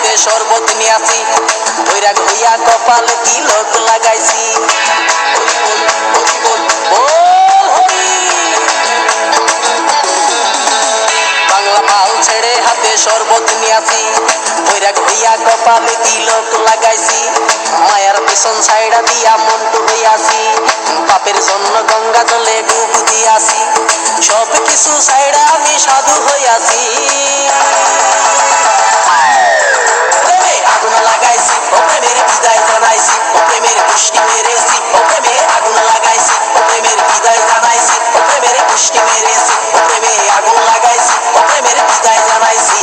হাতে শরবত নিয়াছি, বৈরাগ হইয়া কপালে তিলক লাগাইছি। হরি বল হরি বল বল হরি। বাংলা মাল ছেড়ে হাতে শরবত নিয়াছি, বৈরাগ হইয়া কপালে তিলক লাগাইছি। মায়ার পেছন ছাইড়া দিয়া মন্টু হইয়াছি, পাপের জন্য গঙ্গা জলে ডুব দিয়াছি। সব কিছু ছাইড়া আমি সাধু হইয়াছি। প্রেমে আগুন লাগাইছি, ও প্রেমের বিদায় জানাইছি, ও প্রেমের পুষ্টি মেরেছি, ও প্রেমে আগুন লাগাইছি, ও প্রেমের বিদায় জানাইছি, ও প্রেমের পুষ্টি মেরেছি, ও প্রেমে আগুন লাগাইছি, ও প্রেমের বিদায় জানাইছি।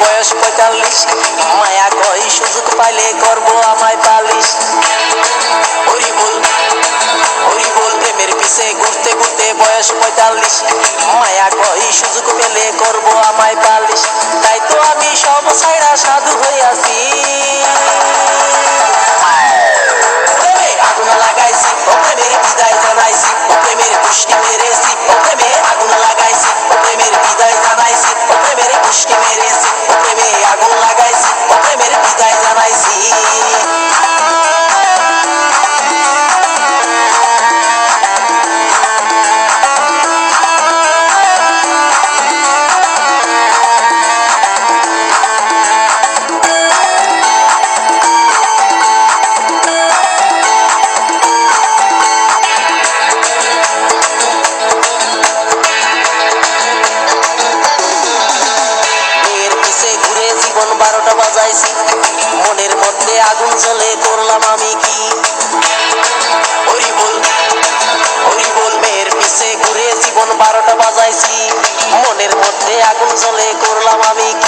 বয়স ৪৫, মায়া কই সুযোগ পাইলে করবো আমায় পালিশ। হরি বল হরি বল, প্রেমের পিছে ঘুরতে ঘুরতে বয়স ৪৫, মায়া কই সুযোগ পেলে করবো আমায় পালিশ। তাই তো আমি সব ছাইড়া সাধু হইয়াছি। প্রেমে আগুন লাগাইছি, ও প্রেমের বিদায় জানাইছি, ও প্রেমের পুষ্টি মেরেছি, ও প্রেমে আগুন লাগাইছি, ও প্রেমের বিদায় জানাইছি, ও প্রেমের পুষ্টি মেরেছি, ও প্রেমে আগুন লাগাইছি, ও প্রেমের বিদায় জানাইছি। জীবন ১২টা বাজাইছি, মনের মধ্যে আগুন জ্বলে করলাম আমি কি। হরি বল হরি বল, মেয়ের পিছে ঘুরে জীবন ১২টা বাজাইছি, মনের মধ্যে আগুন জ্বলে করলাম আমি কি।